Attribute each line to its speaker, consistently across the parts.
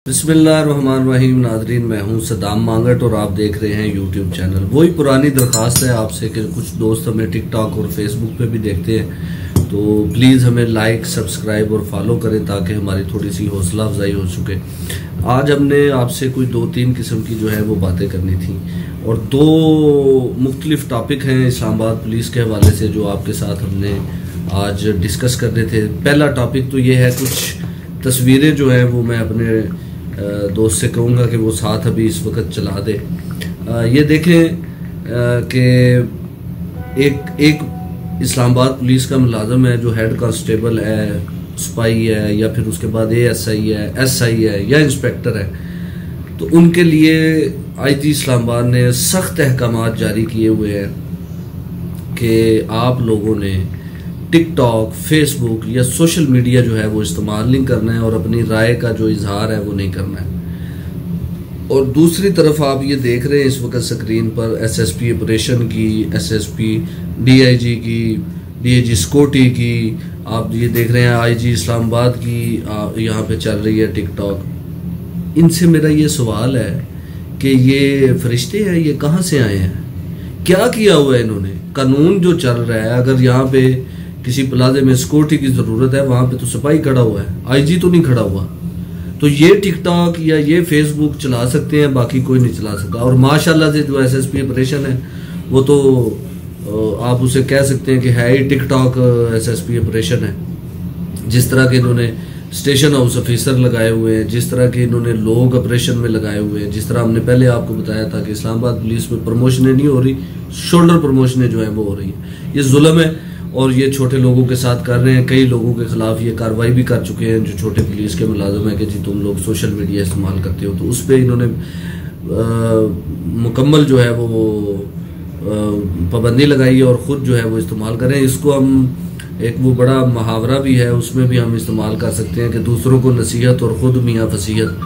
Speaker 1: बिस्मिल्लाहिर्रहमानिर्रहीम। नाज़रीन, मैं हूं सदाम मांगट और आप देख रहे हैं यूट्यूब चैनल। वही पुरानी दरख्वास्त है आपसे कि कुछ दोस्त हमें टिकटॉक और फेसबुक पे भी देखते हैं, तो प्लीज़ हमें लाइक, सब्सक्राइब और फॉलो करें ताकि हमारी थोड़ी सी हौसला अफजाई हो सके। आज हमने आपसे कोई 2-3 किस्म की जो है वो बातें करनी थी और 2 मुख्तलिफ टॉपिक हैं इस्लामाबाद पुलिस के हवाले से जो आपके साथ हमने आज डिस्कस कर रहे थे। पहला टॉपिक तो ये है, कुछ तस्वीरें जो है वो मैं अपने दोस्त से कहूँगा कि वो साथ अभी इस वक्त चला दे। ये देखें कि एक इस्लामाबाद पुलिस का मुलाजम है जो हेड कांस्टेबल है, सिपाही है या फिर उसके बाद ASI है, SI है या इंस्पेक्टर है, तो उनके लिए IG इस्लामाबाद ने सख्त अहकामात जारी किए हुए हैं कि आप लोगों ने टिकटॉक, फेसबुक या सोशल मीडिया जो है वो इस्तेमाल नहीं करना है और अपनी राय का जो इजहार है वो नहीं करना है। और दूसरी तरफ आप ये देख रहे हैं इस वक्त स्क्रीन पर SSP ऑपरेशन की, SSP DIG की, DIG सिक्योरिटी की, आप ये देख रहे हैं IG इस्लामाबाद की यहाँ पे चल रही है टिकटॉक। इनसे मेरा ये सवाल है कि ये फरिश्ते हैं, ये कहाँ से आए हैं, क्या किया हुआ है इन्होंने? कानून जो चल रहा है, अगर यहाँ पे किसी प्लाजे में सिक्योरिटी की जरूरत है, वहां पे तो सिपाही खड़ा हुआ है, IG तो नहीं खड़ा हुआ। तो ये टिकटॉक या ये फेसबुक चला सकते हैं, बाकी कोई नहीं चला सकता। और माशाल्लाह से जो SSP ऑपरेशन है वो तो आप उसे कह सकते हैं कि है ही टिकटॉक SSP ऑपरेशन है। जिस तरह के इन्होंने स्टेशन हाउस ऑफिसर लगाए हुए हैं, जिस तरह के इन्होंने लोग ऑपरेशन में लगाए हुए हैं, जिस तरह हमने पहले आपको बताया था कि इस्लामाबाद पुलिस में प्रमोशनें नहीं हो रही, शोल्डर प्रमोशनें जो है वो हो रही है। ये जुल्म है और ये छोटे लोगों के साथ कर रहे हैं। कई लोगों के खिलाफ ये कार्रवाई भी कर चुके हैं जो छोटे पुलिस के मुलाजिम है कि जी तुम लोग सोशल मीडिया इस्तेमाल करते हो, तो उस पर इन्होंने मुकम्मल जो है वो पाबंदी लगाई है और ख़ुद जो है वो इस्तेमाल करें। इसको हम एक वो बड़ा मुहावरा भी है, उसमें भी हम इस्तेमाल कर सकते हैं कि दूसरों को नसीहत और ख़ुद मियाँ फसीहत।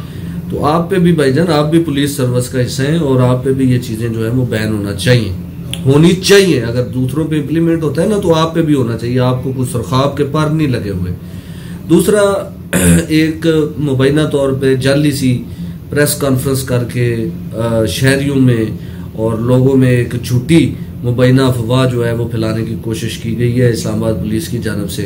Speaker 1: तो आप पे भी भाईजान, आप भी पुलिस सर्विस का हिस्सा हैं और आप पे भी ये चीज़ें जो है वो बैन होनी चाहिए। अगर दूसरों पे इम्प्लीमेंट होता है ना तो आप पे भी होना चाहिए, आपको कुछ सरखाब के पार नहीं लगे हुए। दूसरा, एक मुबैना तौर पे जाली सी प्रेस कॉन्फ्रेंस करके शहरियों में और लोगों में एक झूठी मुबैना अफवाह जो है वो फैलाने की कोशिश की गई है। इस्लामाबाद पुलिस की जानब से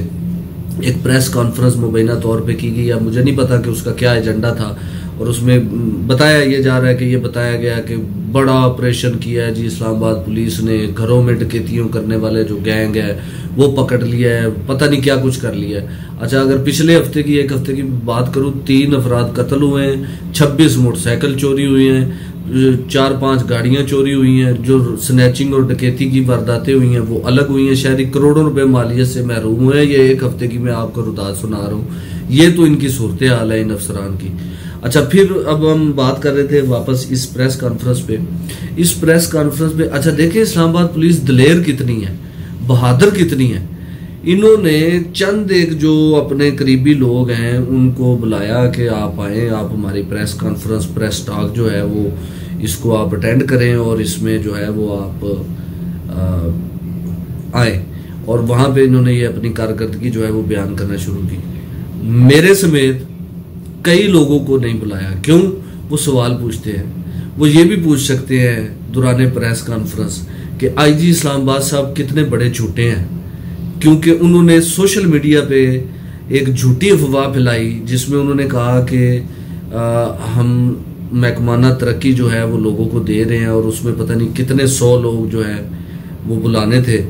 Speaker 1: एक प्रेस कॉन्फ्रेंस मुबैना तौर पे की गई है, मुझे नहीं पता कि उसका क्या एजेंडा था। और उसमें बताया ये जा रहा है कि ये बताया गया कि बड़ा ऑपरेशन किया है जी इस्लामाबाद पुलिस ने, घरों में डकैतियों करने वाले जो गैंग है वो पकड़ लिया है, पता नहीं क्या कुछ कर लिया है। अच्छा, अगर पिछले हफ्ते की, एक हफ्ते की बात करूं, 3 अफराद कत्ल हुए हैं, 26 मोटरसाइकिल चोरी हुई हैं, 4-5 गाड़ियां चोरी हुई हैं, जो स्नैचिंग और डकैती की वारदातें हुई हैं वो अलग हुई हैं। शहरी करोड़ों रुपए मालियत से महरूम हुए हैं। ये एक हफ्ते की मैं आपको रुदात सुना रहा हूँ। ये तो इनकी सूरत हाल है इन अफसरान की। अच्छा, फिर अब हम बात कर रहे थे वापस इस प्रेस कॉन्फ्रेंस पे। अच्छा देखें, इस्लामाबाद पुलिस दलेर कितनी है, बहादुर कितनी है। इन्होंने चंद एक जो अपने करीबी लोग हैं उनको बुलाया कि आप आए, आप हमारी प्रेस कॉन्फ्रेंस, प्रेस टॉक जो है वो इसको आप अटेंड करें और इसमें जो है वो आप आए। और वहां पे इन्होंने ये अपनी कारकर्दगी जो है वो बयान करना शुरू की। मेरे समेत कई लोगों को नहीं बुलाया। क्यों? वो सवाल पूछते हैं। वो ये भी पूछ सकते हैं दौरान प्रेस कॉन्फ्रेंस कि IG इस्लामाबाद साहब कितने बड़े झूठे हैं, क्योंकि उन्होंने सोशल मीडिया पे एक झूठी अफवाह फैलाई जिसमें उन्होंने कहा कि हम महकमाना तरक्की जो है वो लोगों को दे रहे हैं और उसमें पता नहीं कितने 100 लोग जो है वो बुलाने थे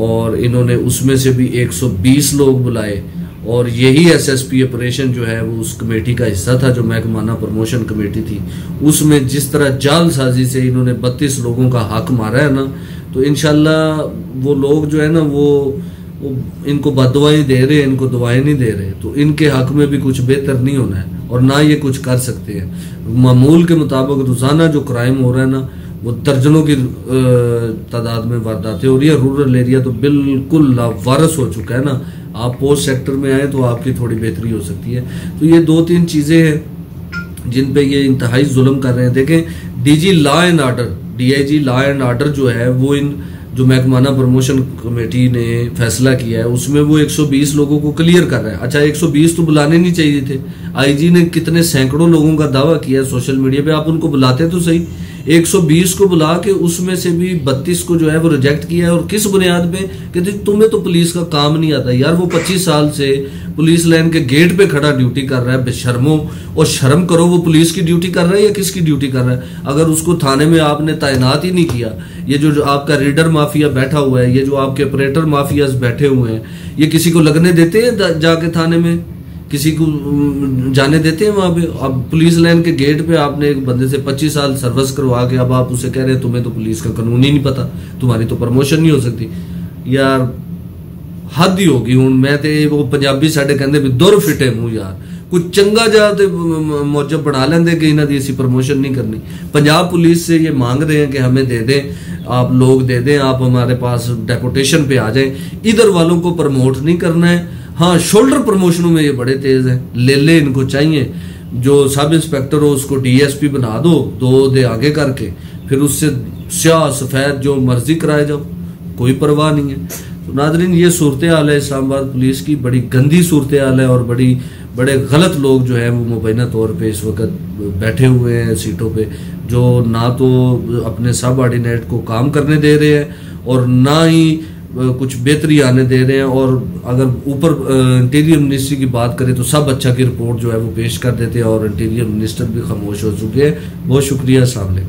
Speaker 1: और इन्होंने उसमें से भी 120 लोग बुलाए। और यही SSP ऑपरेशन जो है वो उस कमेटी का हिस्सा था जो महकमाना प्रमोशन कमेटी थी। उसमें जिस तरह जालसाजी से इन्होंने 32 लोगों का हक मारा है ना, तो इंशाल्लाह वो लोग जो है ना वो इनको बददुआएं दे रहे हैं, इनको दुआएं नहीं दे रहे, तो इनके हक में भी कुछ बेहतर नहीं होना है और ना ये कुछ कर सकते हैं। मामूल के मुताबिक रोजाना जो क्राइम हो रहा है ना वो दर्जनों की तादाद में वारदातें हो रही है। रूरल एरिया तो बिल्कुल लावारिस हो चुका है ना। आप पोस्ट सेक्टर में आए तो आपकी थोड़ी बेहतरी हो सकती है। तो ये 2-3 चीजें हैं जिन पे ये इंतहाई जुल्म कर रहे हैं। देखें, DG law and order, DIG law and order जो है वो इन जो महकमाना प्रमोशन कमेटी ने फैसला किया है उसमें वो 120 लोगों को क्लियर कर रहा है। अच्छा 120 तो बुलाने नहीं चाहिए थे। आईजी ने कितने सैकड़ों लोगों का दावा किया है सोशल मीडिया पे, आप उनको बुलाते तो सही। 120 को बुला के उसमें से भी 32 को जो है वो रिजेक्ट किया है। और किस बुनियाद पे? कहते तुम्हें तो पुलिस का काम नहीं आता। यार वो 25 साल से पुलिस लाइन के गेट पे खड़ा ड्यूटी कर रहा है, बेशर्मो। और शर्म करो, वो पुलिस की ड्यूटी कर रहा है या किसकी ड्यूटी कर रहा है? अगर उसको थाने में आपने तैनात ही नहीं किया, ये जो आपका रीडर माफिया बैठा हुआ है, ये जो आपके ऑपरेटर माफियाज बैठे हुए हैं, ये किसी को लगने देते हैं जाके थाने में? किसी को जाने देते हैं वहां पे? अब पुलिस लाइन के गेट पे आपने एक बंदे से 25 साल सर्विस करवा के अब आप उसे कह रहे हैं तुम्हें तो पुलिस का कानून ही नहीं पता, तुम्हारी तो प्रमोशन नहीं हो सकती। यार हद ही होगी हूं। मैं तो वो पंजाबी साडे कहंदे भी दुर फिटे मूंह यार, कुछ चंगा जा ते मौजब बना लेंदे कि इन्हां दी असीं प्रमोशन नहीं करनी। पंजाब पुलिस से ये मांग रहे हैं कि हमें दे दें, आप लोग दे दें, आप हमारे पास डेपुटेशन पे आ जाएं। इधर वालों को प्रमोट नहीं करना है। हाँ, शोल्डर प्रमोशनों में ये बड़े तेज हैं, ले इनको चाहिए। जो सब इंस्पेक्टर हो उसको डीएसपी बना दो, 2 दे आगे करके, फिर उससे स्याह सफेद जो मर्जी कराए जाओ, कोई परवाह नहीं है। तो नाज़रीन, ये सूरत हाल है इस्लामाबाद पुलिस की, बड़ी गंदी सूरत हाल है। और बड़े गलत लोग जो है वो मुबैना तौर पे इस वक्त बैठे हुए हैं सीटों पे, जो ना तो अपने सब ऑर्डिनेट को काम करने दे रहे हैं और ना ही कुछ बेहतरी आने दे रहे हैं। और अगर ऊपर इंटीरियर मिनिस्ट्री की बात करें तो सब अच्छा की रिपोर्ट जो है वो पेश कर देते हैं और इंटीरियर मिनिस्टर भी खामोश हो चुके हैं। बहुत शुक्रिया, अस्सलाम वालेकुम।